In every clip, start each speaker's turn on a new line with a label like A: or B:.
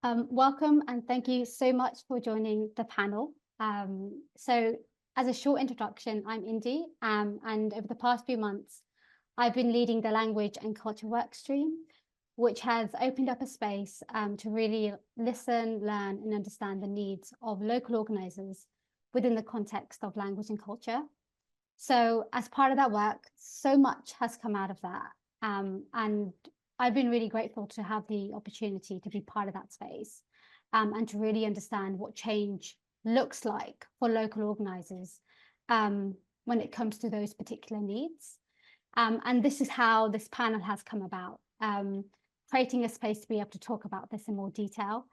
A: Welcome and thank you so much for joining the panel. So as a short introduction, I'm Indy, and over the past few months, I've been leading the language and culture work stream, which has opened up a space to really listen, learn, and understand the needs of local organizers within the context of language and culture. So as part of that work, so much has come out of that. And I've been really grateful to have the opportunity to be part of that space and to really understand what change looks like for local organizers when it comes to those particular needs. And this is how this panel has come about, creating a space to be able to talk about this in more detail,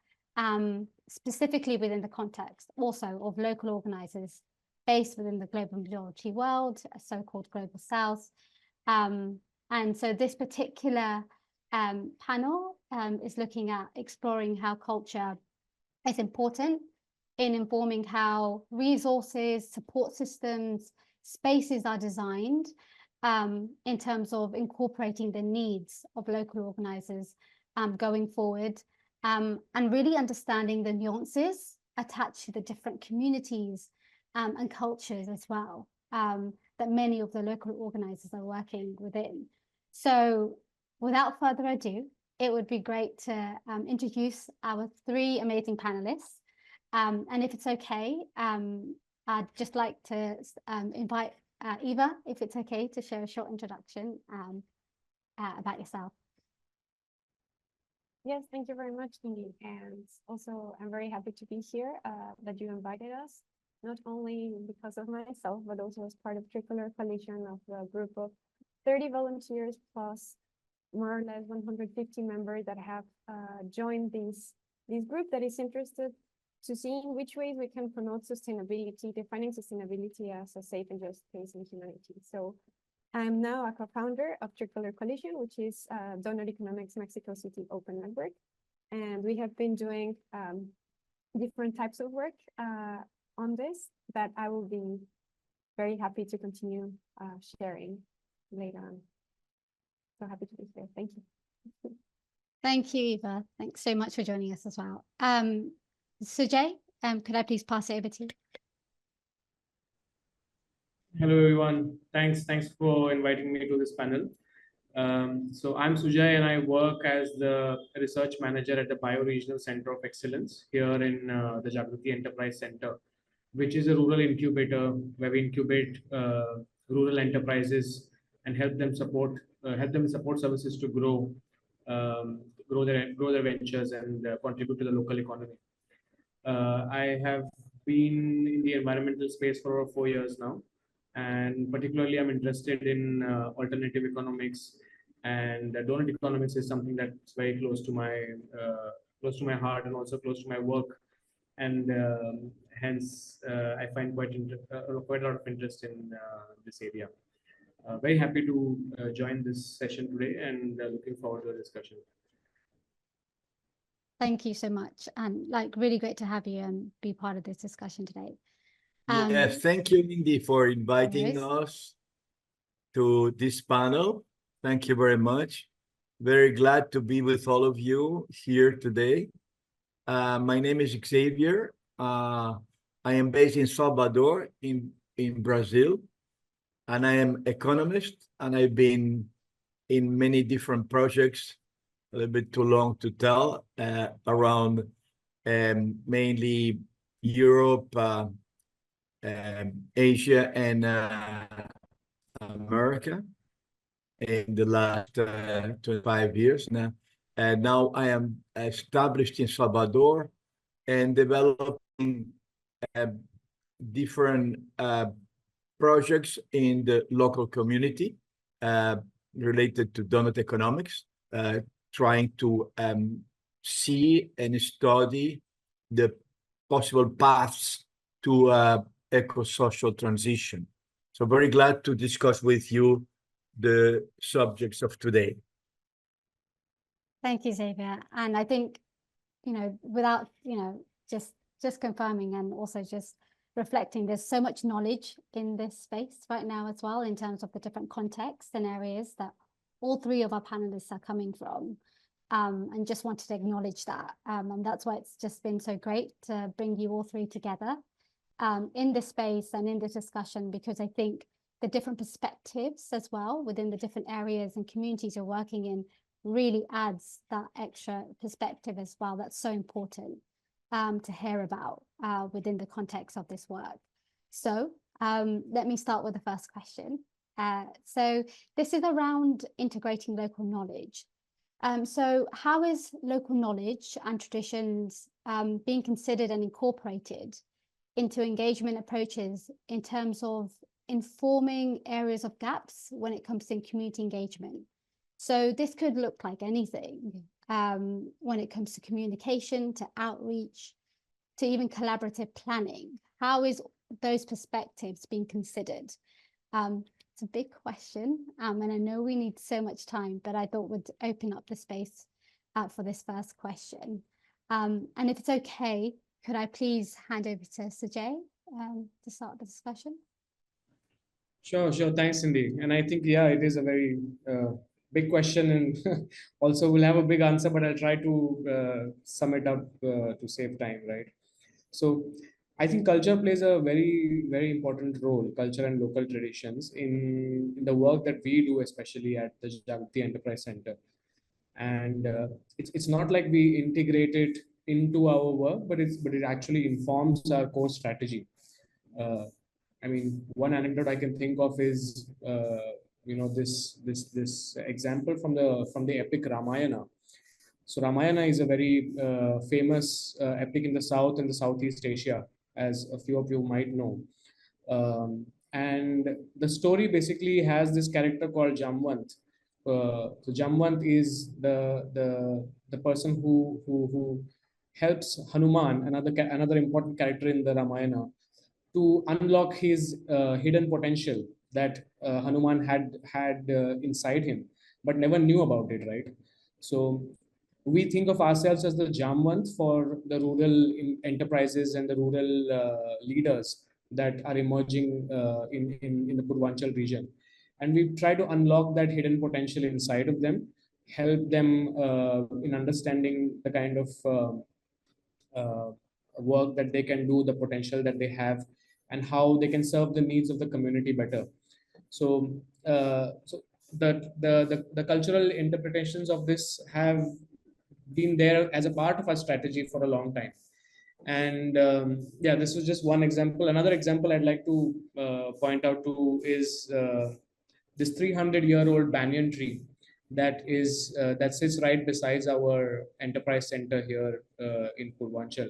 A: specifically within the context also of local organizers based within the global majority world, a so-called global south. And so this particular panel is looking at exploring how culture is important in informing how resources, support systems, spaces are designed in terms of incorporating the needs of local organizers going forward, and really understanding the nuances attached to the different communities and cultures as well that many of the local organizers are working within. So without further ado, it would be great to introduce our three amazing panelists. And if it's okay, I'd just like to invite Eva, if it's okay, to share a short introduction about yourself.
B: Yes, thank you very much, Indy. And also, I'm very happy to be here, that you invited us, not only because of myself, but also as part of Tricolor Coalition of a group of 30 volunteers plus more or less 150 members that have joined this group that is interested to see in which ways we can promote sustainability, defining sustainability as a safe and just space in humanity. So I'm now a co-founder of Tricolor Coalition, which is Doughnut Economics Mexico City Open Network. And we have been doing different types of work on this that I will be very happy to continue sharing later on. So happy to be here. Thank you.
A: Thank you, Eva. Thanks so much for joining us as well. Sujay, could I please pass it over to you?
C: Hello, everyone. Thanks for inviting me to this panel. So I'm Sujay, and I work as the research manager at the Bioregional Center of Excellence here in the Jagriti Enterprise Center, which is a rural incubator where we incubate rural enterprises and help them support services to grow their ventures and contribute to the local economy. I have been in the environmental space for over 4 years now, and particularly I'm interested in alternative economics, and doughnut economics is something that's very close to my heart and also close to my work, and hence I find quite a lot of interest in this area. Very happy to join this session today, and looking forward to the discussion.
A: Thank you so much, and really great to have you and be part of this discussion today.
D: Yes, thank you, Indy, for inviting us to this panel. Thank you very much. Very glad to be with all of you here today. My name is Xavier. I am based in Salvador, in Brazil, and I am economist, and I've been in many different projects, a little bit too long to tell, around mainly Europe, Asia, and America in the last 25 years now. And now I am established in Salvador and developing different projects in the local community related to doughnut economics, trying to see and study the possible paths to eco-social transition. So very glad to discuss with you the subjects of today.
A: Thank you, Xavier. And I think, without, just confirming and also just reflecting, there's so much knowledge in this space right now as well, in terms of the different contexts and areas that all three of our panelists are coming from. and just wanted to acknowledge that. And that's why it's just been so great to bring you all three together in this space and in this discussion, because I think the different perspectives as well within the different areas and communities you're working in really adds that extra perspective as well. That's so important to hear about within the context of this work. So let me start with the first question. So this is around integrating local knowledge. So how is local knowledge and traditions being considered and incorporated into engagement approaches in terms of informing areas of gaps when it comes to community engagement? So this could look like anything when it comes to communication, to outreach, to even collaborative planning. How is those perspectives being considered? It's a big question, and I know we need so much time, but I thought we'd open up the space for this first question. And if it's okay, could I please hand over to Sujay to start the discussion?
C: Sure. Thanks, Cindy. And I think, yeah, it is a very big question, and also we'll have a big answer, but I'll try to sum it up to save time, right? So I think culture plays a very, very important role, culture and local traditions, in the work that we do, especially at the Jagriti Enterprise Center. And it's not like we integrate it into our work, but it actually informs our core strategy. I mean, one anecdote I can think of is this example from the epic Ramayana. So Ramayana is a very famous epic in the South and the Southeast Asia, as a few of you might know. And the story basically has this character called Jamwant. So Jamwant is the person who helps Hanuman, another important character in the Ramayana, to unlock his hidden potential that Hanuman had inside him, but never knew about it, right? So we think of ourselves as the Jamwant for the rural enterprises and the rural leaders that are emerging in the Purvanchal region. And we try to unlock that hidden potential inside of them, help them in understanding the kind of work that they can do, the potential that they have, and how they can serve the needs of the community better. So, the cultural interpretations of this have been there as a part of our strategy for a long time. And yeah, this was just one example. Another example I'd like to point out to is this 300-year-old banyan tree that sits right beside our enterprise center here in Purvanchal.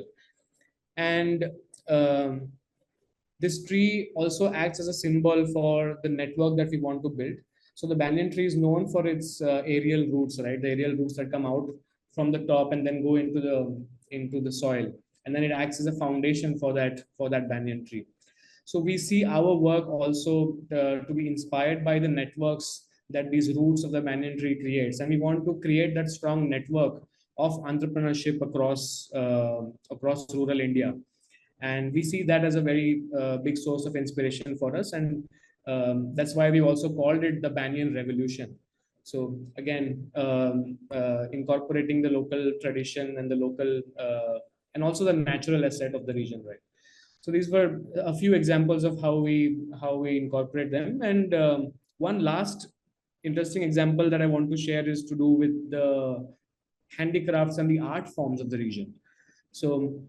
C: And this tree also acts as a symbol for the network that we want to build. So the banyan tree is known for its aerial roots, right? The aerial roots that come out from the top and then go into the soil, and then it acts as a foundation for that banyan tree. So we see our work also to be inspired by the networks that these roots of the banyan tree creates, and we want to create that strong network of entrepreneurship across rural India. And we see that as a very big source of inspiration for us, and that's why we also called it the Banyan Revolution. So again, incorporating the local tradition and the local and also the natural asset of the region, right? So these were a few examples of how we incorporate them. And one last interesting example that I want to share is to do with the handicrafts and the art forms of the region. So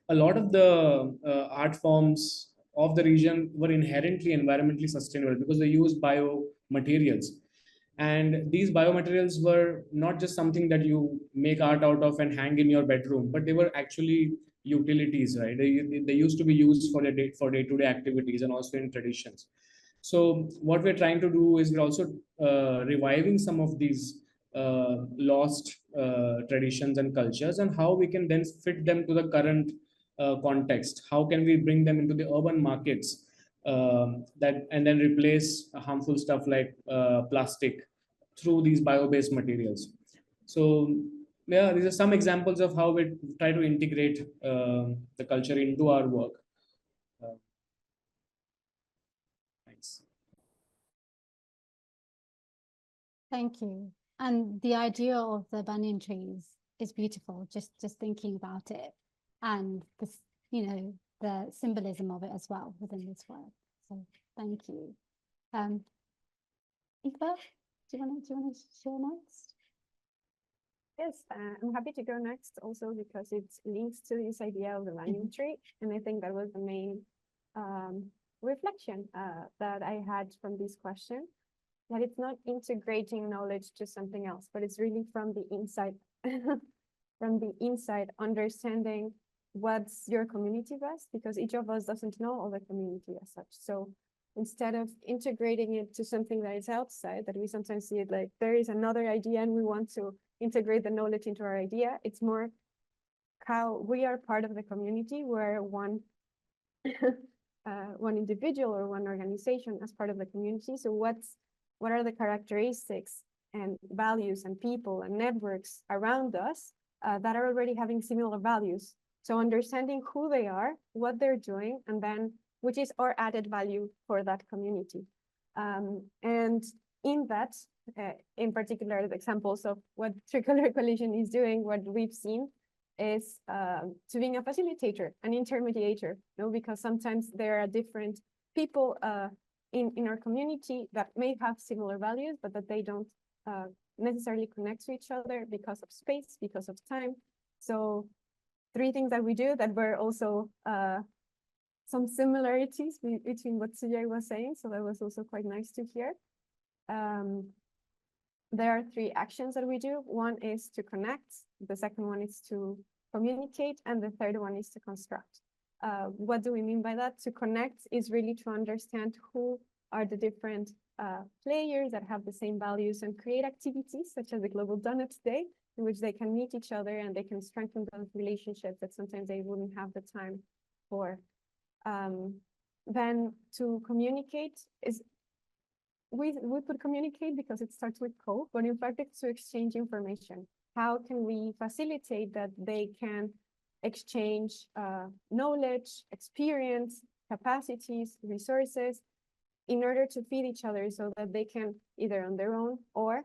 C: a lot of the art forms of the region were inherently environmentally sustainable because they used biomaterials. And these biomaterials were not just something that you make art out of and hang in your bedroom, but they were actually utilities, right? They used to be used for day-to-day activities and also in traditions. So what we're trying to do is we're also reviving some of these lost traditions and cultures, and how we can then fit them to the current context. How can we bring them into the urban markets and then replace harmful stuff like plastic through these bio-based materials? So yeah, these are some examples of how we try to integrate the culture into our work. Thanks.
A: Thank you. And the idea of the banyan trees is beautiful, just thinking about it, and this, you know, the symbolism of it as well within this work. So thank you. Eva, do you want to share next?
B: Yes, I'm happy to go next also because it links to this idea of the banyan tree. And I think that was the main reflection that I had from this question, that it's not integrating knowledge to something else, but it's really from the inside, from the inside, understanding what's your community best, because each of us doesn't know all the community as such. So instead of integrating it to something that is outside, that we sometimes see it like there is another idea and we want to integrate the knowledge into our idea, it's more how we are part of the community, where one one individual or one organization as part of the community. So what are the characteristics and values and people and networks around us that are already having similar values? So understanding who they are, what they're doing, and then which is our added value for that community. And in that, in particular, the examples of what Tricolor Coalition is doing, what we've seen is to being a facilitator, an intermediator, you know, because sometimes there are different people in our community that may have similar values, but that they don't necessarily connect to each other because of space, because of time. So 3 things that we do that were also some similarities between what Sujay was saying. So that was also quite nice to hear. There are 3 actions that we do. One is to connect. The second one is to communicate. And the third one is to construct. What do we mean by that? To connect is really to understand who are the different players that have the same values, and create activities such as the Global Doughnut Day, in which they can meet each other and they can strengthen those relationships that sometimes they wouldn't have the time for. Then to communicate is, we could communicate because it starts with co, but in fact it's to exchange information. How can we facilitate that they can exchange knowledge, experience, capacities, resources, in order to feed each other, so that they can either on their own or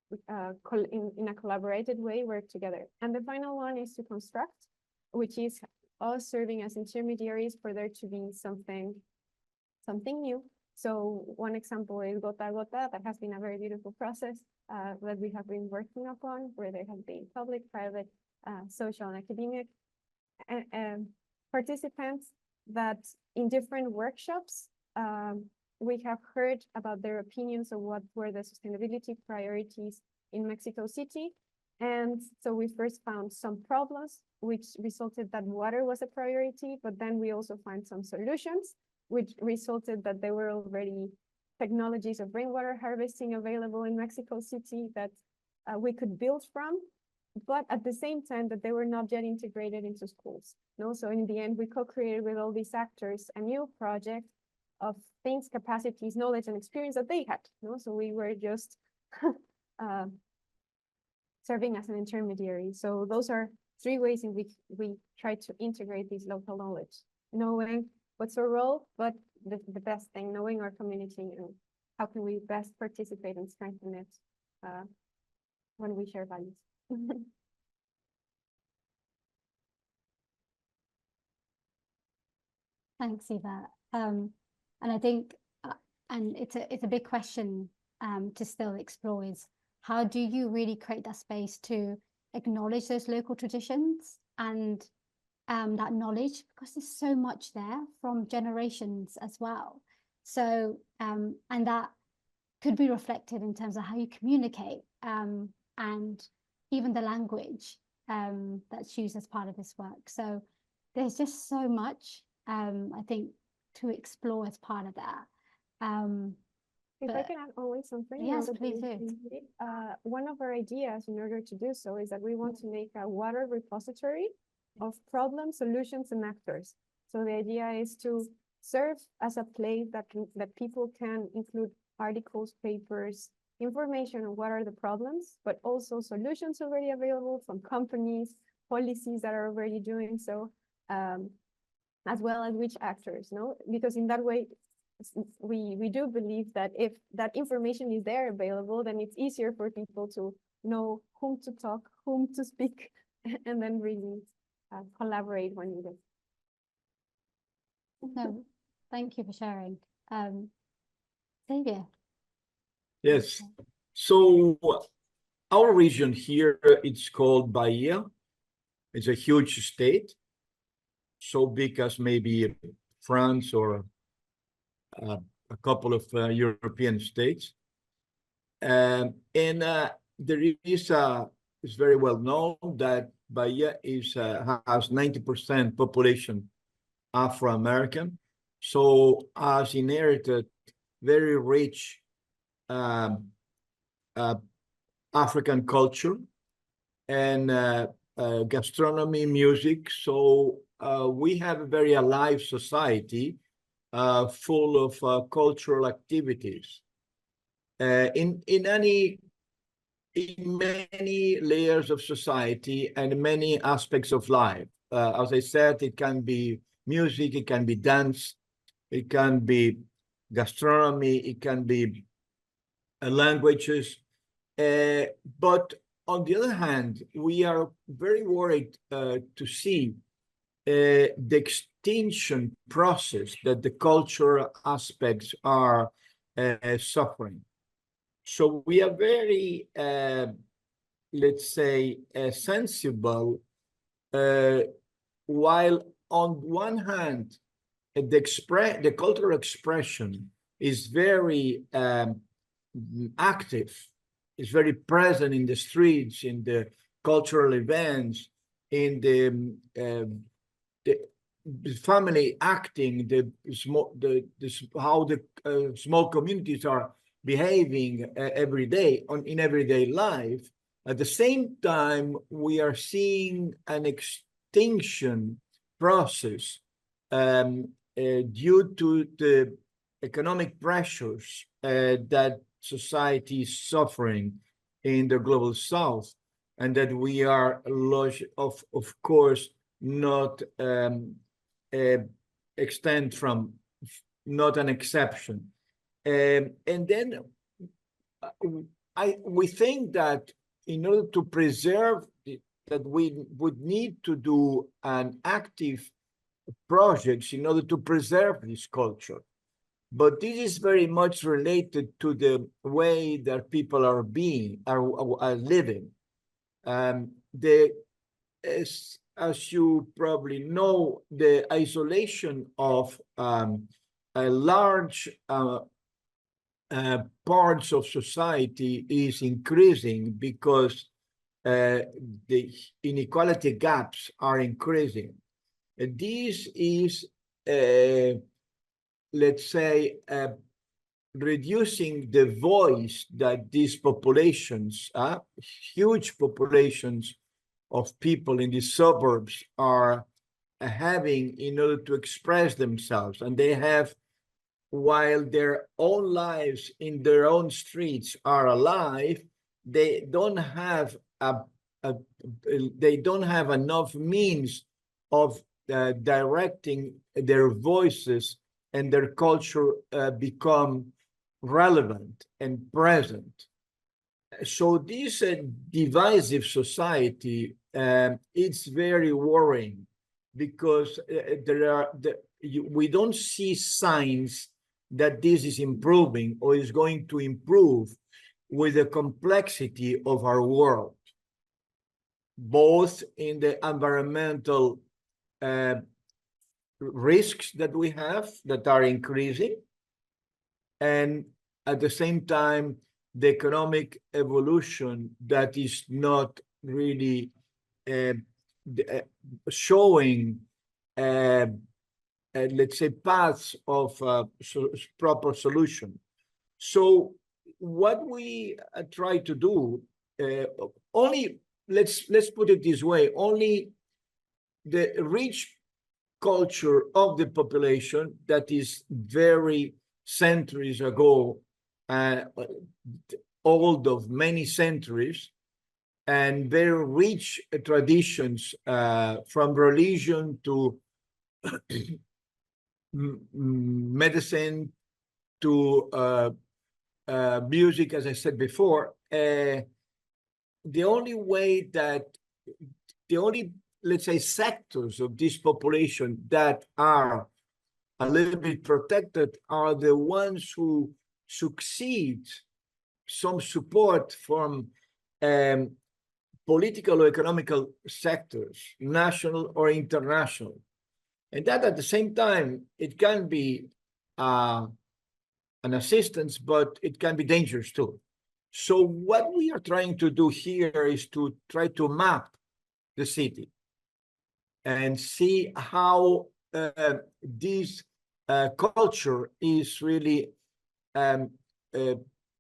B: in a collaborated way work together. And the final one is to construct, which is us serving as intermediaries for there to be something new. So one example is Gota Gota, that has been a very beautiful process that we have been working upon, where there have been public, private, social, and academic participants that in different workshops, we have heard about their opinions of what were the sustainability priorities in Mexico City. And so we first found some problems, which resulted that water was a priority, but then we also find some solutions, which resulted that there were already technologies of rainwater harvesting available in Mexico City that we could build from, but at the same time that they were not yet integrated into schools. No, so in the end, we co-created with all these actors a new project of things, capacities, knowledge, and experience that they had. No, so we were just serving as an intermediary. So those are 3 ways in which we try to integrate this local knowledge, knowing what's our role, but the best thing, knowing our community and how can we best participate and strengthen it when we share values.
A: Thanks, Eva. And I think, and it's a big question to still explore, is how do you really create that space to acknowledge those local traditions and that knowledge, because there's so much there from generations as well. So, and that could be reflected in terms of how you communicate and even the language that's used as part of this work. So there's just so much, I think, to explore as part of that.
B: If I can add only something.
A: Yes, please do.
B: One of our ideas in order to do so is that we want to make a water repository of problems, solutions, and actors. So the idea is to serve as a place that people can include articles, papers, information on what are the problems, but also solutions already available from companies, policies that are already doing so, as well as which actors, no? Because in that way, we do believe that if that information is there available, then it's easier for people to know whom to talk, whom to speak, and then really collaborate when needed.
A: No, thank you for sharing. Xavier.
D: Yes. So our region here, it's called Bahia. It's a huge state, so big as maybe France or a couple of European states. And there is it's very well known that Bahia has 90% population Afro-American, so has inherited very rich African culture and gastronomy, music. So we have a very alive society full of cultural activities in many layers of society and many aspects of life. As I said, it can be music, it can be dance, it can be gastronomy, it can be languages. But on the other hand, we are very worried to see the extinction process that the cultural aspects are suffering. So we are very, let's say, sensible, while on one hand, the cultural expression is very active, is very present in the streets, in the cultural events, in the family acting, how the small communities are behaving every day in everyday life. At the same time, we are seeing an extinction process due to the economic pressures that society is suffering in the global south, and that we are, of course, not extend from, not an exception. And then we think that in order to preserve that we would need to do an active projects in order to preserve this culture. But this is very much related to the way that people are living. As you probably know, the isolation of a large parts of society is increasing because the inequality gaps are increasing. And this is, let's say, reducing the voice that these populations, huge populations of people in the suburbs are having in order to express themselves. And they have, while their own lives in their own streets are alive, they don't have enough means of directing their voices and their culture become relevant and present. So this divisive society, it's very worrying, because we don't see signs that this is improving or is going to improve with the complexity of our world, both in the environmental risks that we have that are increasing, and at the same time, the economic evolution that is not really showing, let's say, paths of proper solution. So what we try to do, let's put it this way, only the rich culture of the population that is very centuries ago, old of many centuries, and very rich traditions from religion to medicine to music, as I said before, the only way that the only, let's say, sectors of this population that are a little bit protected are the ones who succeed some support from political or economical sectors, national or international. And that at the same time, it can be an assistance, but it can be dangerous too. So what we are trying to do here is to try to map the city and see how this culture is really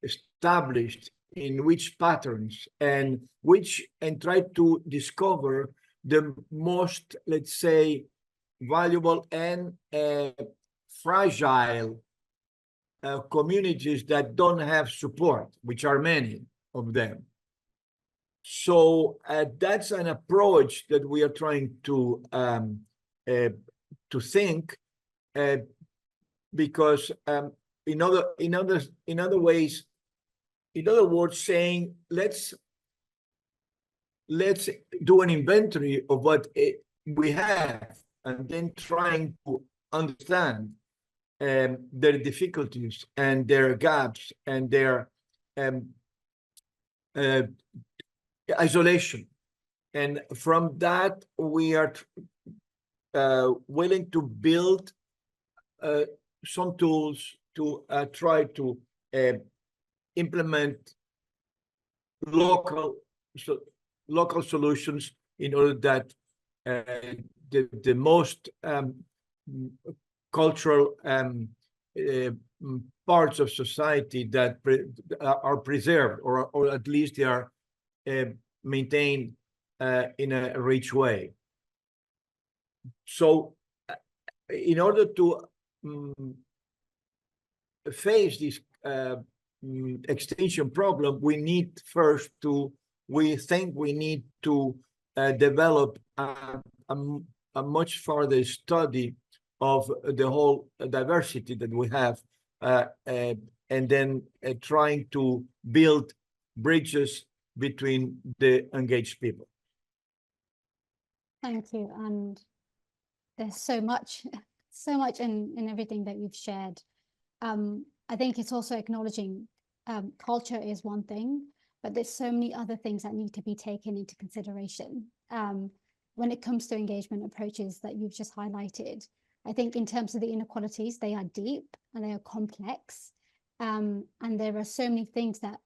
D: established, in which patterns, and try to discover the most, let's say, valuable and fragile communities that don't have support, which are many of them. So that's an approach that we are trying to think, because in other ways, in other words, saying let's do an inventory of what we have, and then trying to understand their difficulties and their gaps and their isolation. And from that, we are willing to build some tools to try to implement local solutions in order that the most cultural parts of society that are preserved, or at least they are maintained in a rich way. So in order to face this extinction problem, we need first to, we think we need to develop a much further study of the whole diversity that we have, and then trying to build bridges between the engaged people.
A: Thank you. And there's so much in everything that you've shared. I think it's also acknowledging culture is one thing, but there's so many other things that need to be taken into consideration when it comes to engagement approaches that you've just highlighted. I think in terms of the inequalities, they are deep and they are complex, and there are so many things that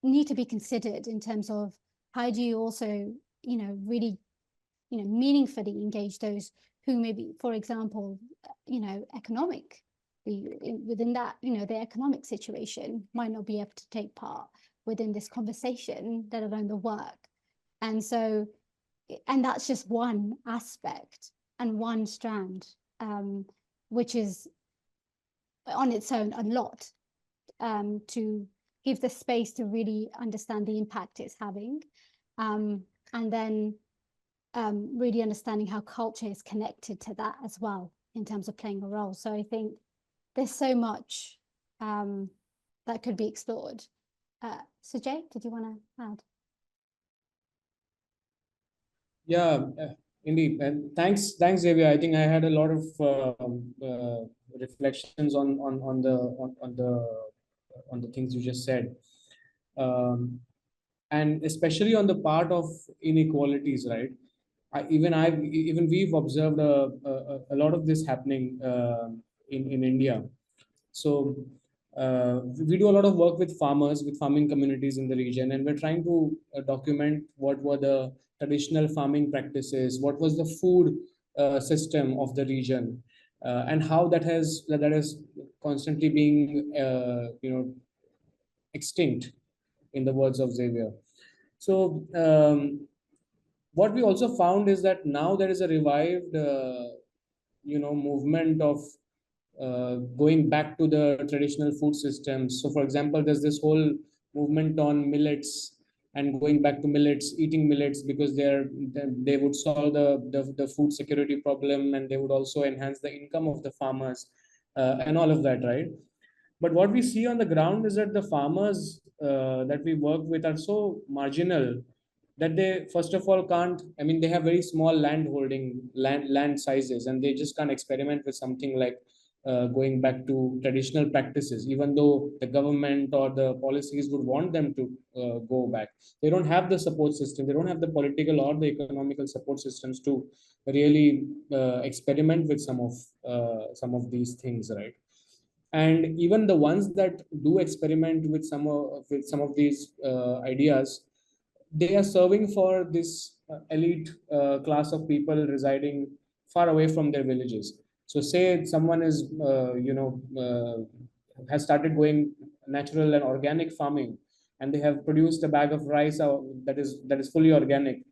A: need to be considered in terms of how do you also, really, meaningfully engage those who maybe, for example, within that, their economic situation might not be able to take part within this conversation, let alone the work. And so, and that's just one aspect and one strand, which is on its own a lot, to give the space to really understand the impact it's having, and then really understanding how culture is connected to that as well in terms of playing a role. So I think there's so much that could be explored. Sujay, did you want to add?
C: Yeah, indeed. And thanks, Xavier. I think I had a lot of reflections on the things you just said, and especially on the part of inequalities, right? Even we've observed a lot of this happening in India. So we do a lot of work with farmers, with farming communities in the region, and we're trying to document what were the traditional farming practices, what was the food system of the region, and how that is constantly being extinct, in the words of Xavier. So what we also found is that now there is a revived movement of going back to the traditional food systems. So for example, there's this whole movement on millets and going back to millets, eating millets, because they would solve the food security problem, and they would also enhance the income of the farmers, and all of that, right? But what we see on the ground is that the farmers that we work with are so marginal that they first of all can't, I mean, they have very small land sizes, and they just can't experiment with something like going back to traditional practices, even though the government or the policies would want them to go back. They don't have the support system, they don't have the political or the economical support systems to really experiment with some of these things, right? And even the ones that do experiment with some of these ideas, they are serving for this elite class of people residing far away from their villages. So say someone is has started going natural and organic farming, and they have produced a bag of rice that is fully organic.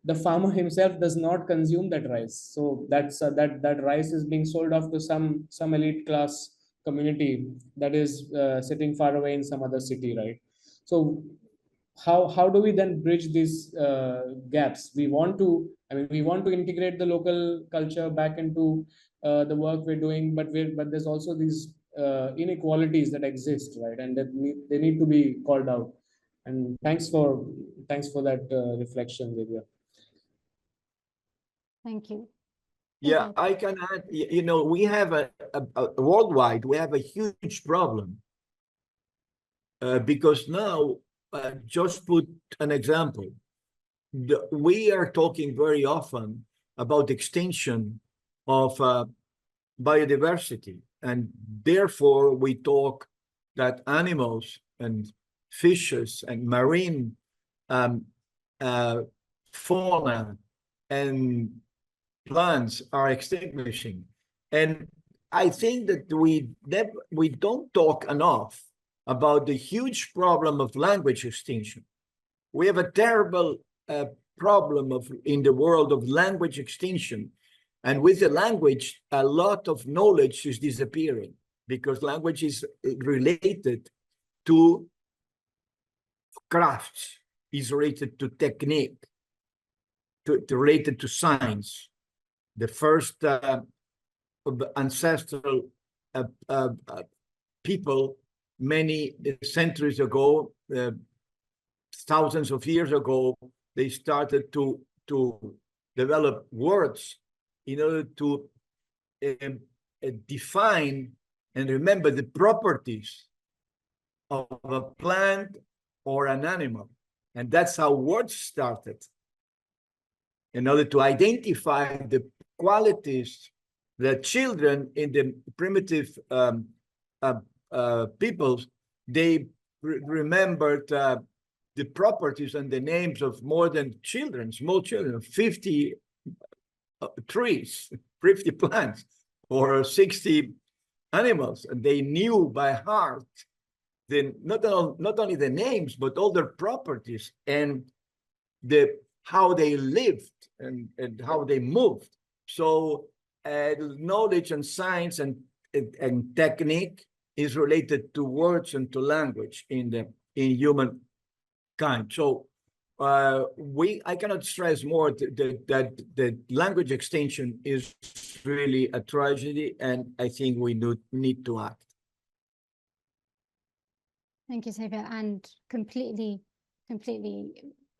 C: The farmer himself does not consume that rice, so that rice is being sold off to some elite class community that is sitting far away in some other city, right? So how do we then bridge these gaps? We want to integrate the local culture back into the work we're doing, but there's also these inequalities that exist, right? And they need to be called out. And thanks for that reflection, Xavier.
A: Thank you.
D: Yeah,
A: Okay.
D: I can add, we have a worldwide, we have a huge problem. Because now, just put an example, we are talking very often about extinction of biodiversity, and therefore we talk that animals and fishes and marine fauna and plants are extinguishing. And I think that we don't talk enough about the huge problem of language extinction. We have a terrible problem in the world of language extinction. And with the language, a lot of knowledge is disappearing, because language is related to crafts, is related to technique, related to science. The first ancestral people, many centuries ago, thousands of years ago, they started to develop words in order to define and remember the properties of a plant or an animal. And that's how words started, in order to identify the qualities that children in the primitive peoples, they remembered the properties and the names of more than small children, 50 trees, 50 plants, or 60 animals, and they knew by heart not only the names, but all their properties and how they lived and how they moved. So knowledge and science and technique is related to words and to language in humankind. So I cannot stress more that the language extinction is really a tragedy, and I think we need to act.
A: Thank you, Xavier, and completely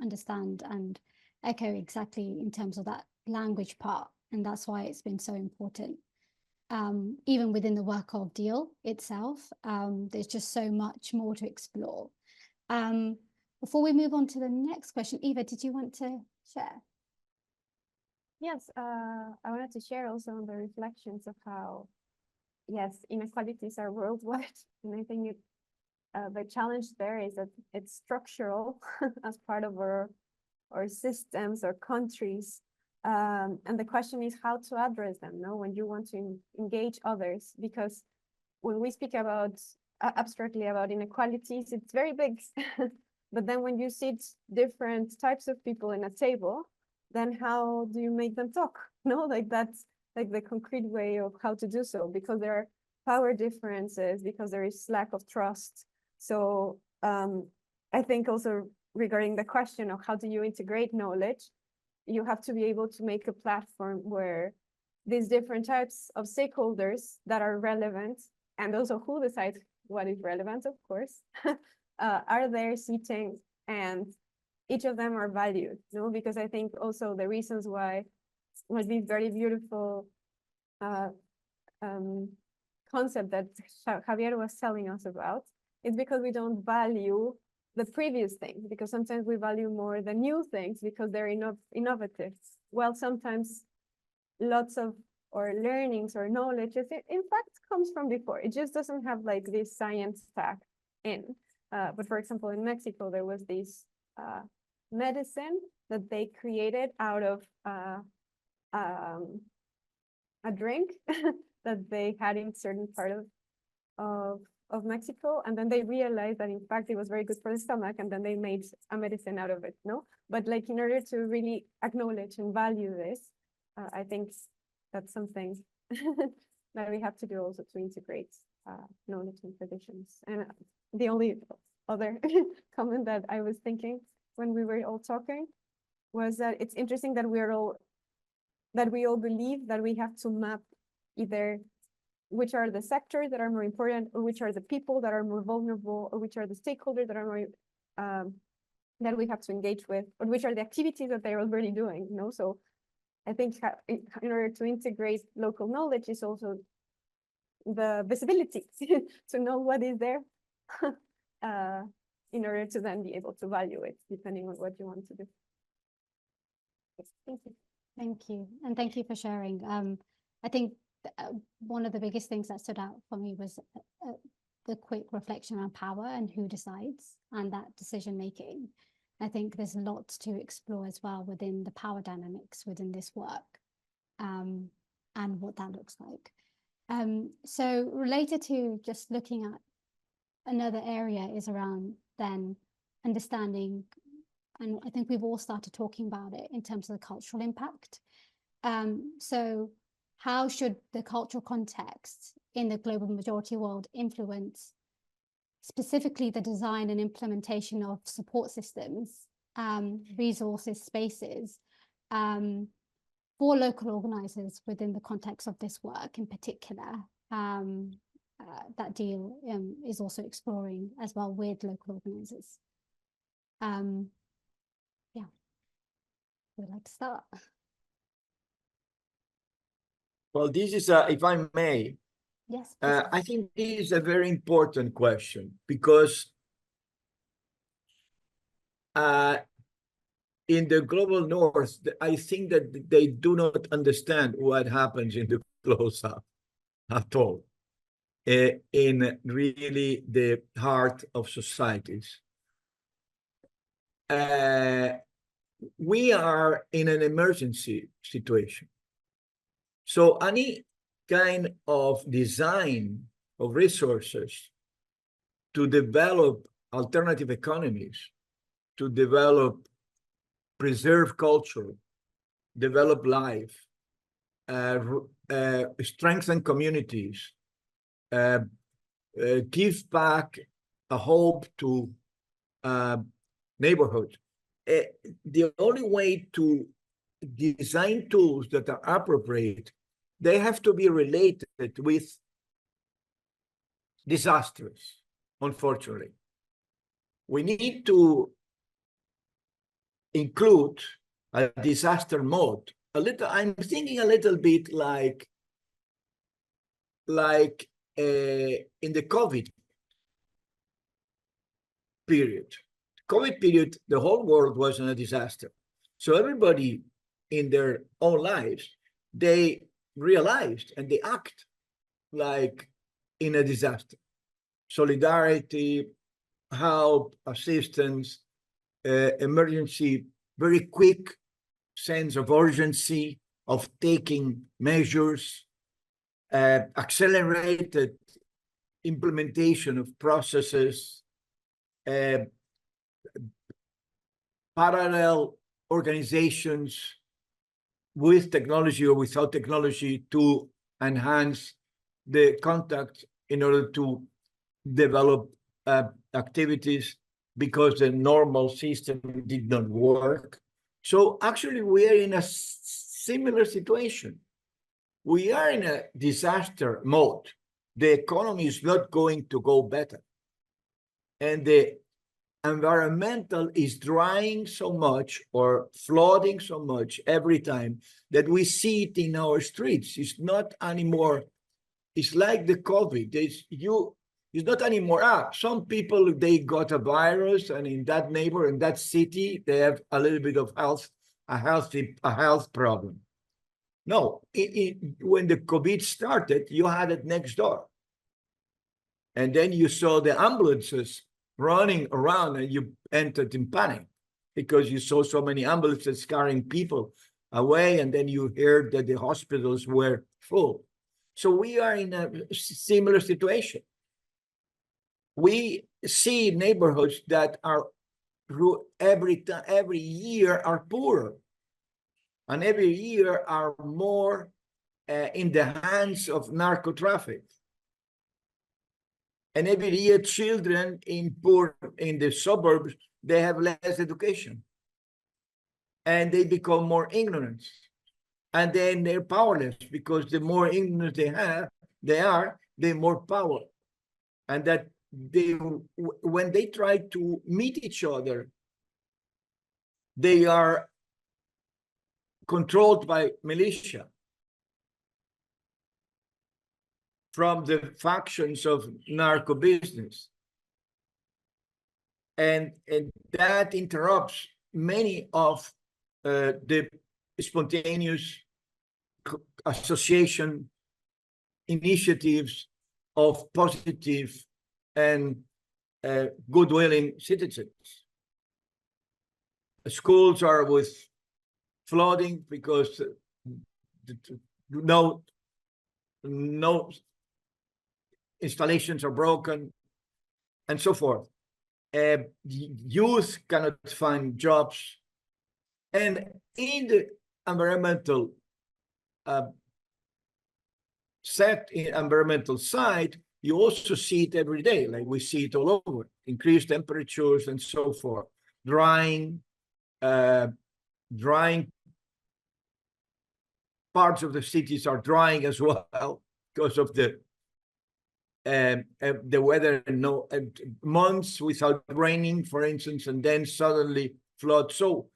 A: understand and echo exactly in terms of that language part, and that's why it's been so important. Even within the work of Deal itself, there's just so much more to explore. Before we move on to the next question, Eva, did you want to share?
B: Yes, I wanted to share also on the reflections of how, yes, inequalities are worldwide, and I think the challenge there is that it's structural as part of our systems or countries. And the question is how to address them, no? When you want to engage others, because when we speak about abstractly about inequalities, it's very big. But then when you sit different types of people in a table, then how do you make them talk? No, like that's like the concrete way of how to do so, because there are power differences, because there is lack of trust. So I think also regarding the question of how do you integrate knowledge, you have to be able to make a platform where these different types of stakeholders that are relevant, and also who decides what is relevant, of course, are there sitting, and each of them are valued, no? Because I think also the reasons why would be very beautiful concept that Javier was telling us about is because we don't value the previous things, because sometimes we value more the new things because they're innovative. Well, sometimes lots of or learnings or knowledge in fact comes from before. It just doesn't have like this science tag in. But for example, in Mexico, there was this medicine that they created out of a drink that they had in certain part of Mexico, and then they realized that in fact it was very good for the stomach, and then they made a medicine out of it, no? But like in order to really acknowledge and value this, I think that's something that we have to do also to integrate knowledge and traditions. And the only other comment that I was thinking when we were all talking was that it's interesting that we all believe that we have to map either which are the sectors that are more important, or which are the people that are more vulnerable, or which are the stakeholders that are more that we have to engage with, or which are the activities that they're already doing, you know? So I think in order to integrate local knowledge is also the visibility to know what is there in order to then be able to value it depending on what you want to do. Thank you.
A: Thank you. And thank you for sharing. I think one of the biggest things that stood out for me was the quick reflection on power and who decides and that decision making. I think there's lots to explore as well within the power dynamics within this work and what that looks like. So related to just looking at another area is around then understanding, and I think we've all started talking about it in terms of the cultural impact. So how should the cultural context in the global majority world influence specifically the design and implementation of support systems, resources, spaces for local organizers within the context of this work in particular? That deal is also exploring as well with local organizers. Yeah, would like to start.
D: Well, this is, if I may,
A: Yes.
D: I think this is a very important question because in the global north, I think that they do not understand what happens in the close-up at all, in really the heart of societies. We are in an emergency situation. So any kind of design of resources to develop alternative economies, to develop, preserve culture, develop life, strengthen communities, give back a hope to neighborhoods. The only way to design tools that are appropriate, they have to be related with disasters, unfortunately. We need to include a disaster mode. I'm thinking a little bit like in the COVID period. COVID period, the whole world was in a disaster. So everybody in their own lives, they realized and they act like in a disaster. Solidarity, help, assistance, emergency, very quick sense of urgency of taking measures, accelerated implementation of processes, parallel organizations with technology or without technology to enhance the contact in order to develop activities because the normal system did not work. So actually we are in a similar situation. We are in a disaster mode the economy is not going to go better. And the environmental is drying so much or flooding so much every time that we see it in our streets. It's not anymore. It's like the COVID. It's not anymore. Some people, they got a virus, and in that neighbor, in that city, they have a little bit of a health problem. No, when the COVID started, you had it next door. And then you saw the ambulances running around, and you entered in panic because you saw so many ambulances carrying people away, and then you heard that the hospitals were full. So we are in a similar situation. We see neighborhoods that are every year are poorer, and every year are more in the hands of narco traffic. And every year, children in the suburbs, they have less education, and they become more ignorant, and then they're powerless, because the more ignorant they are, the more power. And that when they try to meet each other, they are controlled by militia from the factions of narco business. And that interrupts many of the spontaneous association initiatives of positive and good-willing citizens. Schools are with flooding because no installations are broken, and so forth. Youth cannot find jobs. And in the environmental environmental side, you also see it every day, like we see it all over: increased temperatures and so forth, drying parts of the cities are drying as well because of the weather. Months without raining, for instance, and then suddenly flood. So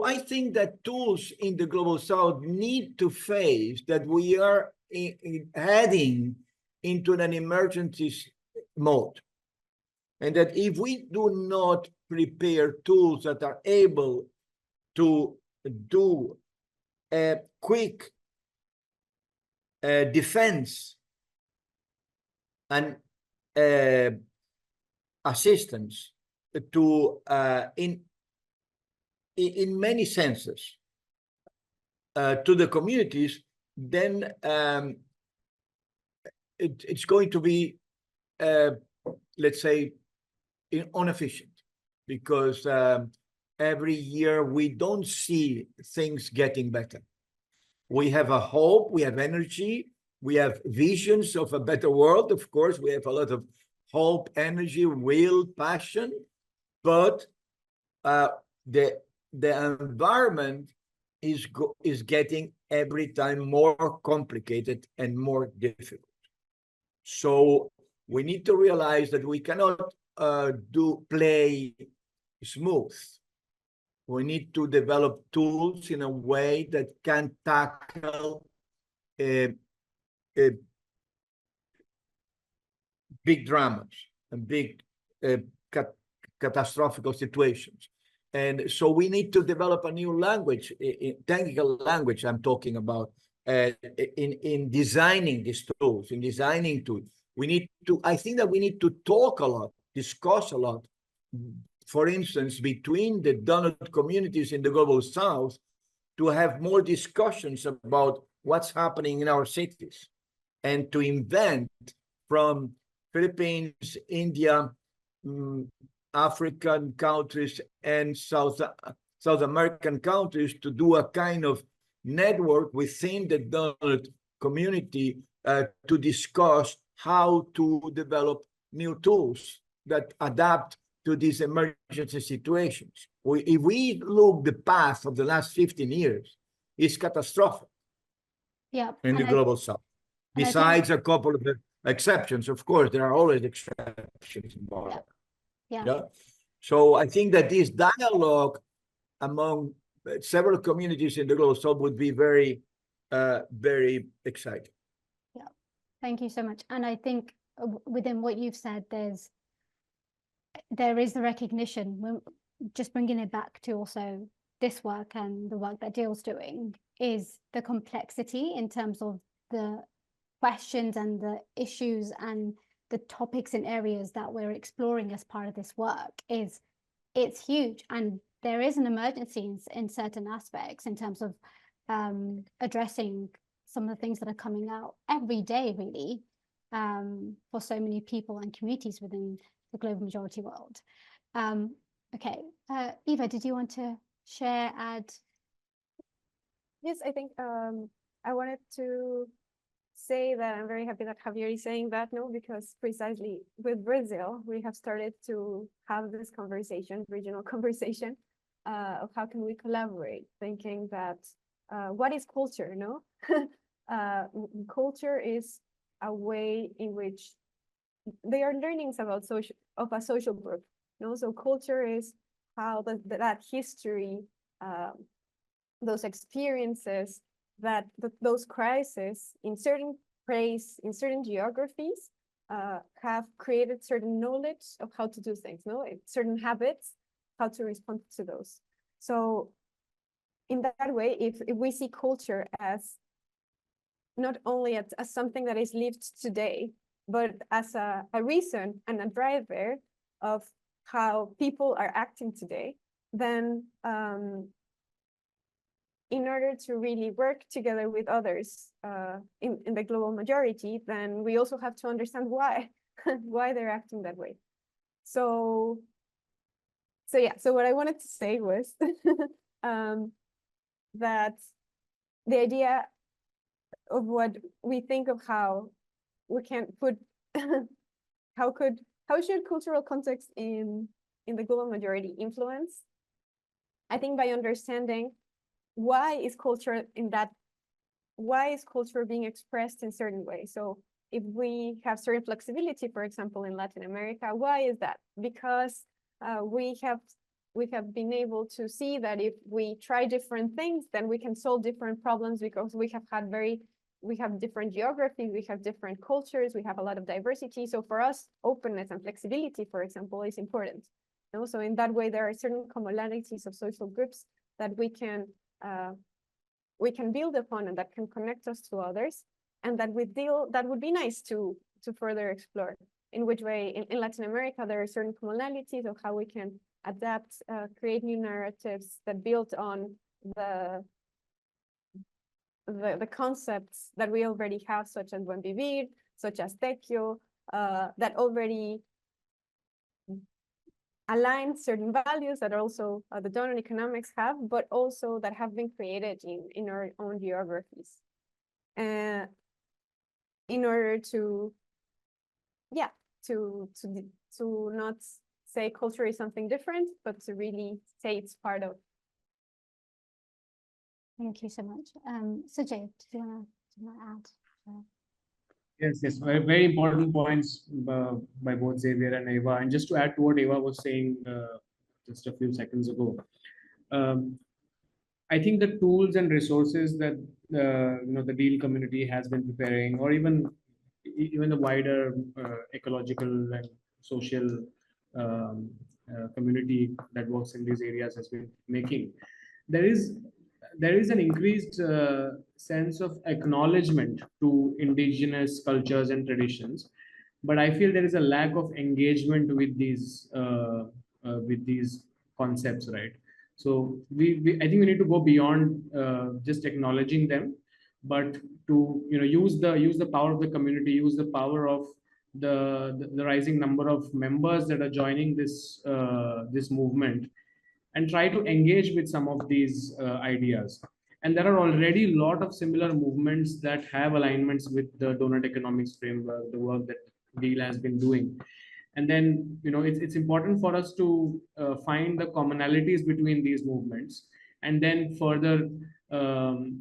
D: I think that tools in the Global South need to face that we are heading into an emergency mode, and that if we do not prepare tools that are able to do a quick defense and assistance to in many senses to the communities, then it's going to be let's say inefficient, because every year we don't see things getting better. We have a hope, we have energy, we have visions of a better world. Of course, we have a lot of hope, energy, will, passion, but the environment is getting every time more complicated and more difficult. So we need to realize that we cannot play smooth. We need to develop tools in a way that can tackle big dramas and big catastrophic situations. And so we need to develop a new language, technical language I'm talking about, in designing these tools, in designing tools. I think that we need to talk a lot, discuss a lot, for instance, between the Doughnut communities in the Global South, to have more discussions about what's happening in our cities, and to invent from Philippines, India, African countries, and South American countries, to do a kind of network within the Doughnut community to discuss how to develop new tools that adapt to these emergency situations. If we look the path of the last 15 years, it's catastrophic.
A: Yeah,
D: in the Global South. Besides a couple of the exceptions, of course, there are always exceptions involved.
A: Yeah.
D: Yeah. So I think that this dialogue among several communities in the Global South would be very, very exciting.
A: Yeah. Thank you so much. And I think within what you've said, there is the recognition, when just bringing it back to also this work and the work that Dill's doing, is the complexity in terms of the questions and the issues and the topics and areas that we're exploring as part of this work. It's huge, and there is an emergency in certain aspects in terms of addressing some of the things that are coming out every day, really, for so many people and communities within the global majority world. Okay, Eva, did you want to share, add?
B: Yes, I think I wanted to say that I'm very happy that Javier is saying that, no, because precisely with Brazil, we have started to have this conversation, regional conversation, of how can we collaborate, thinking that what is culture, no? Culture is a way in which they are learnings about a social group, no? So culture is how that history, those experiences, those crises in certain place, in certain geographies, have created certain knowledge of how to do things, no? Certain habits, how to respond to those. So in that way, if we see culture as not only as something that is lived today, but as a reason and a driver of how people are acting today, then in order to really work together with others in the global majority, then we also have to understand why, why they're acting that way. So yeah, so what I wanted to say was that the idea of what we think of how we can put, how should cultural context in the global majority influence? I think by understanding why is culture being expressed in certain ways. So if we have certain flexibility, for example, in Latin America, why is that? Because we have been able to see that if we try different things, then we can solve different problems, because we have different geographies, we have different cultures, we have a lot of diversity. So for us, openness and flexibility, for example, is important. You know? So in that way, there are certain commonalities of social groups that we can build upon and that can connect us to others, and that would be nice to further explore. In which way, in Latin America, there are certain commonalities of how we can adapt, create new narratives that build on the concepts that we already have, such as buen vivir, such as tequio, that already align certain values that also the Doughnut economics have, but also that have been created in our own geographies. In order to not say culture is something different, but to really say it's part of.
A: Thank you so much. Sujay, do you want to add?
C: Yes, very, very important points by both Xavier and Eva. And just to add to what Eva was saying just a few seconds ago, I think the tools and resources that the deal community has been preparing, or even the wider ecological and social community that works in these areas has been making, there is an increased sense of acknowledgement to indigenous cultures and traditions, but I feel there is a lack of engagement with these concepts, right? So I think we need to go beyond just acknowledging them, but to use the power of the community, use the power of the rising number of members that are joining this movement, and try to engage with some of these ideas. And there are already a lot of similar movements that have alignments with the Doughnut economics framework, the work that Deal has been doing. And then, it's important for us to find the commonalities between these movements, and then further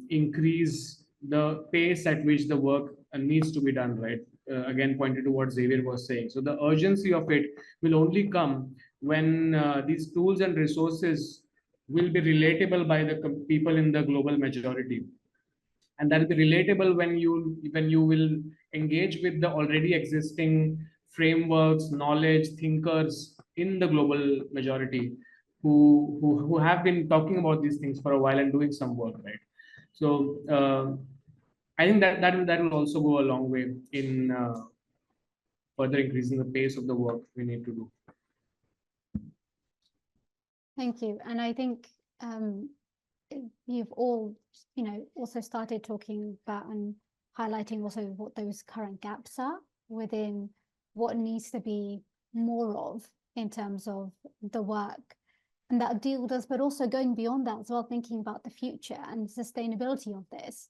C: increase the pace at which the work needs to be done, right? again pointed to what Xavier was saying. So the urgency of it will only come when these tools and resources will be relatable by the people in the global majority, and that will be relatable when you will engage with the already existing frameworks, knowledge, thinkers in the global majority who have been talking about these things for a while and doing some work, right? So I think that will also go a long way in further increasing the pace of the work we need to do.
A: Thank you. And I think you've all, also started talking about and highlighting also what those current gaps are within what needs to be more of in terms of the work and that deal does, but also going beyond that as well, thinking about the future and sustainability of this.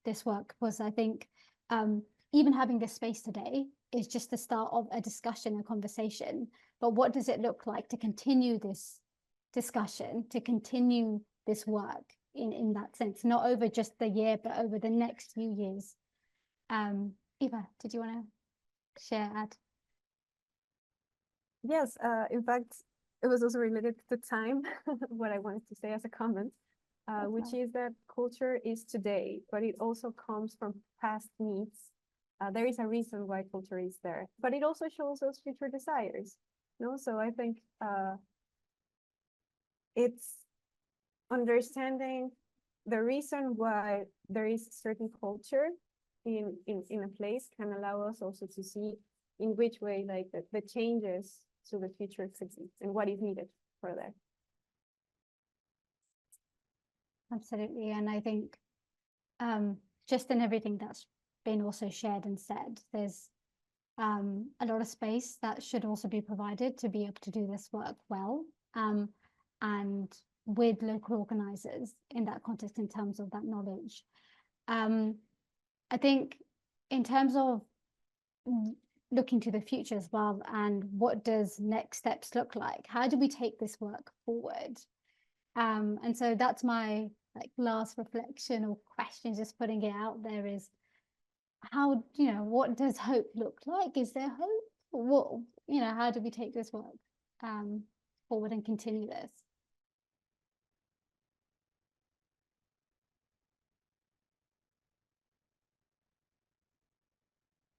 A: This work was, I think, even having this space today is just the start of a discussion, a conversation. But what does it look like to continue this discussion, to continue this work in that sense, not over just the year, but over the next few years? Eva, did you want to share, add?
B: Yes, in fact, it was also related to time, what I wanted to say as a comment, which is that culture is today, but it also comes from past needs. There is a reason why culture is there, but it also shows us future desires. So I think it's understanding the reason why there is certain culture in a place can allow us also to see in which way like the changes to the future could be and what is needed for that.
A: Absolutely. And I think just in everything that's been also shared and said, there's a lot of space that should also be provided to be able to do this work well, and with local organizers in that context in terms of that knowledge. I think in terms of looking to the future as well, and what does next steps look like? How do we take this work forward? And so that's my last reflection or question, just putting it out there, is how, what does hope look like? Is there hope? What, how do we take this work forward and continue this?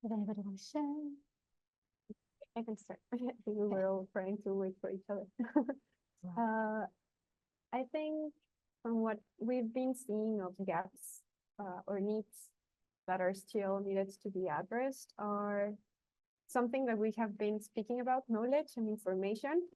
A: Does anybody want to share?
B: I can start. I think we were all trying to wait for each other. I think from what we've been seeing of gaps or needs that are still needed to be addressed are something that we have been speaking about, knowledge and information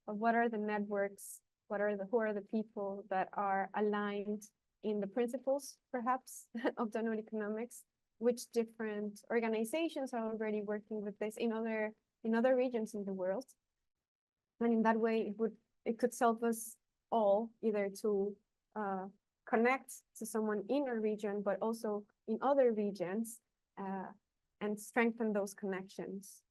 B: of what are the networks, who are the people that are aligned in the principles, perhaps, of Doughnut economics, which different organizations are already working with this in other regions in the world. And in that way, it could help us all either to connect to someone in a region, but also in other regions, and strengthen those connections.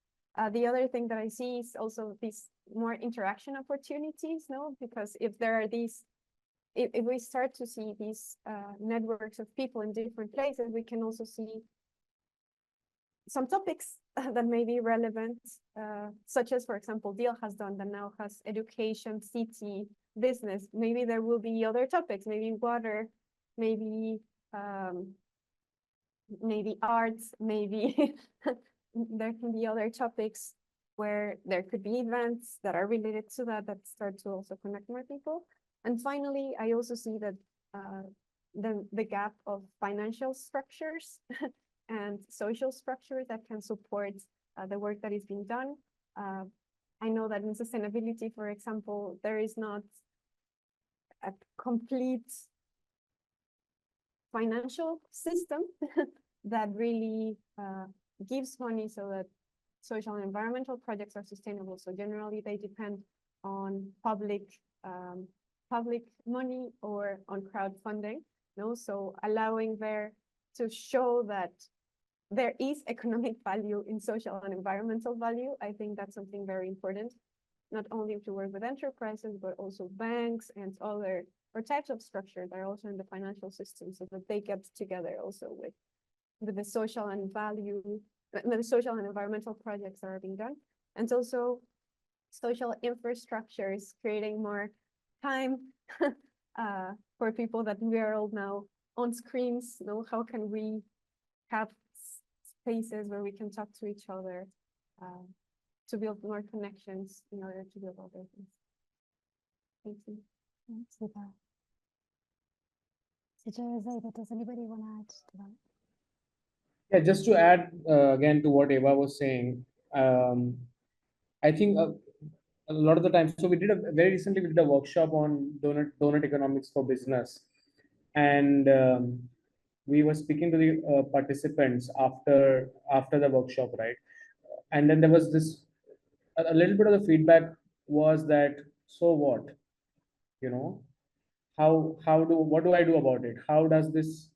B: The other thing that I see is also these more interaction opportunities, because if there are these, if we start to see these networks of people in different places, we can also see some topics that may be relevant, such as, for example, Deal has done that now has education, city, business. Maybe there will be other topics, maybe water, maybe arts, maybe there can be other topics where there could be events that are related to that start to also connect more people. And finally, I also see that the gap of financial structures and social structures that can support the work that is being done. I know that in sustainability, for example, there is not a complete financial system that really gives money so that social and environmental projects are sustainable. So generally, they depend on public money or on crowdfunding. So allowing there to show that there is economic value in social and environmental value, I think that's something very important, not only to work with enterprises, but also banks and other types of structure that are also in the financial system, so that they get together also with with the social and the social and environmental projects that are being done. And also social infrastructures, creating more time for people that we are all now on screens. You know, how can we have spaces where we can talk to each other to build more connections in order to build all those things. Thank you.
A: Thanks, Eva. Sujay or Xavier, does anybody want to add to that?
C: Yeah, just to add again to what Eva was saying, I think a lot of the time, so very recently we did a workshop on donut economics for business, and we were speaking to the participants after the workshop, right? And then there was this a little bit of the feedback was that, so what, you know, what do I do about it? How does this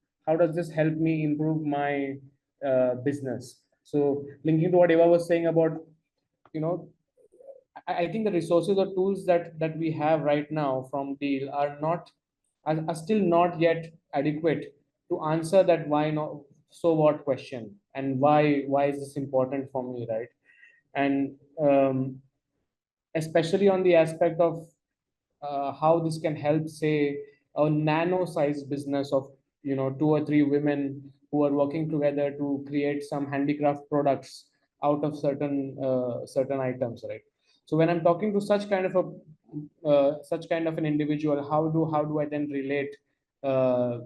C: help me improve my business? So linking to what Eva was saying about, you know, I think the resources or tools that we have right now from Deal are still not yet adequate to answer that why not, so what question, and why is this important for me, right? And especially on the aspect of how this can help, say, a nano-sized business of, you know, 2 or 3 women who are working together to create some handicraft products out of certain items, right? So when I'm talking to such kind of an individual, how do I then relate uh,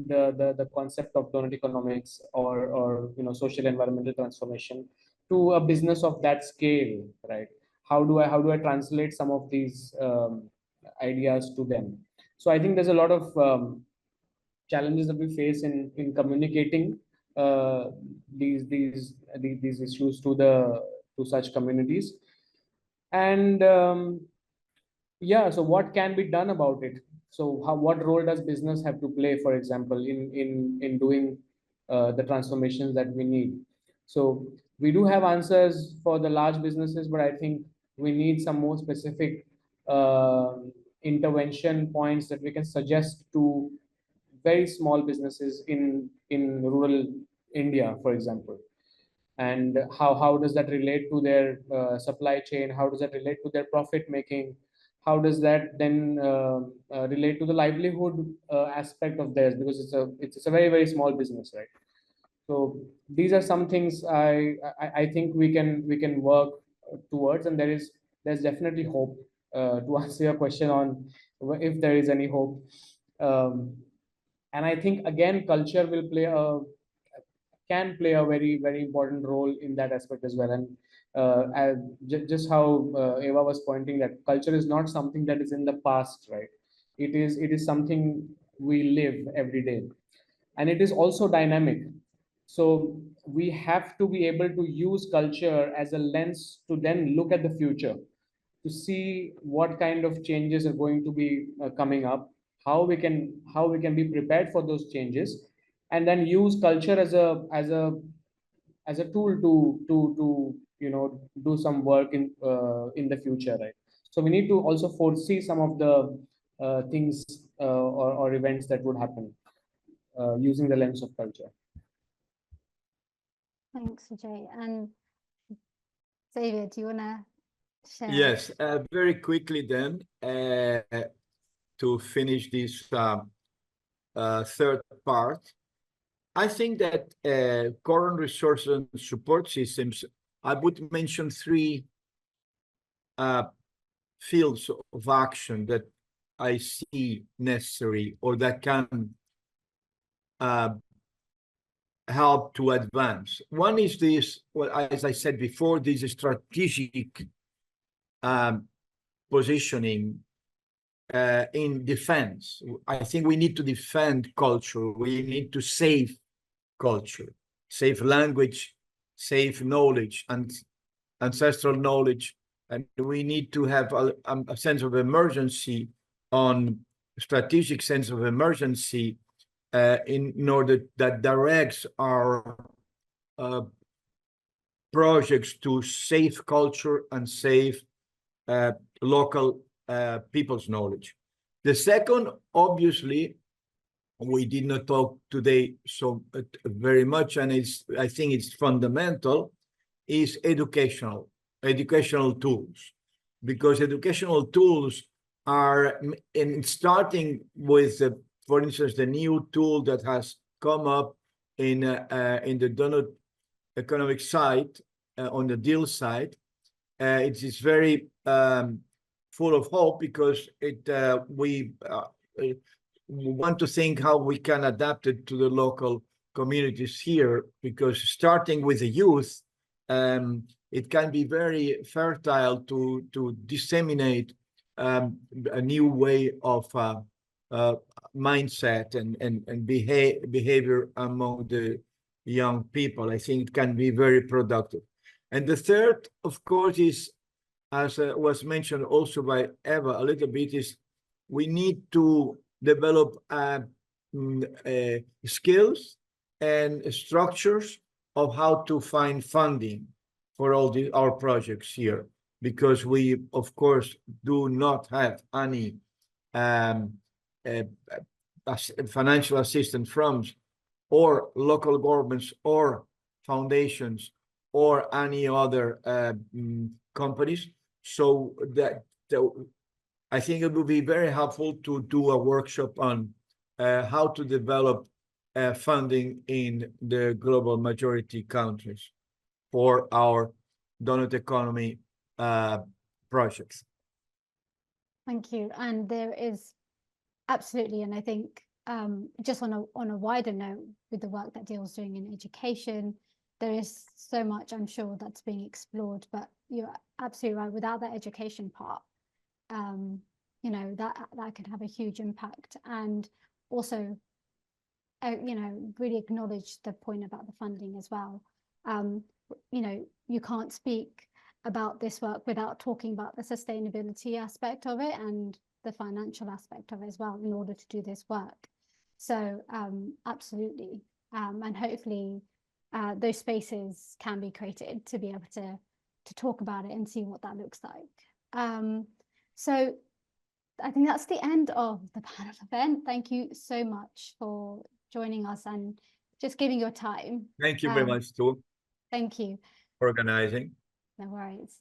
C: the concept of donut economics or you know, social environmental transformation to a business of that scale, right? How do I translate some of these ideas to them? So I think there's a lot of challenges that we face in communicating uh, these issues to such communities. And yeah, so what can be done about it? So what role does business have to play, for example, in doing the transformations that we need? So we do have answers for the large businesses, but I think we need some more specific uh, intervention points that we can suggest to very small businesses in rural India, for example. And how does that relate to their supply chain? How does that relate to their profit making? How does that then relate to the livelihood aspect of theirs? Because it's a very, very small business, right? So these are some things I think we can work towards, and there's definitely hope to answer your question on if there is any hope. Um, and I think again culture will can play a very, very important role in that aspect as well. And just how Eva was pointing, that culture is not something that is in the past, right? It is something we live every day, and it is also dynamic. So we have to be able to use culture as a lens to then look at the future, to see what kind of changes are going to be coming up, how we can be prepared for those changes, and then use culture as a tool to you know, do some work in the future, right? So we need to also foresee some of the things or events that would happen using the lens of culture.
A: Thanks, Sujay. And Xavier, do you want to share?
D: Yes, very quickly then, to finish this third part. I think that current resource and support systems, I would mention 3 fields of action that I see necessary or that can help to advance. One is this, well, as I said before, this strategic positioning in defense. I think we need to defend culture. We need to save culture, save language, save knowledge and ancestral knowledge. And we need to have a sense of emergency, on strategic sense of emergency, in order that directs our projects to save culture and save local people's knowledge. The second, obviously, we did not talk today so very much, and I think it's fundamental, is educational tools, because educational tools are, in starting with, for instance, the new tool that has come up in the Doughnut economic side, on the deal side. It is very full of hope, because we want to think how we can adapt it to the local communities here, because starting with the youth, it can be very fertile to disseminate a new way of mindset and behavior among the young people. I think it can be very productive. And the third, of course, is, as was mentioned also by Eva a little bit, is we need to develop skills and structures of how to find funding for all our projects here, because we, of course, do not have any financial assistance from or local governments or foundations or any other companies. So that I think it would be very helpful to do a workshop on how to develop funding in the global majority countries for our Doughnut economy projects.
A: Thank you. And there is absolutely, and I think just on a wider note, with the work that Deal's doing in education, there is so much, I'm sure, that's being explored. But you're absolutely right. Without that education part, you know, that could have a huge impact. And also, you know, really acknowledge the point about the funding as well. You know, you can't speak about this work without talking about the sustainability aspect of it and the financial aspect of it as well in order to do this work. So absolutely, and hopefully those spaces can be created to be able to talk about it and see what that looks like. So I think that's the end of the panel event. Thank you so much for joining us and just giving your time.
D: Thank you very much, too.
A: Thank you.
D: For organizing.
A: No worries.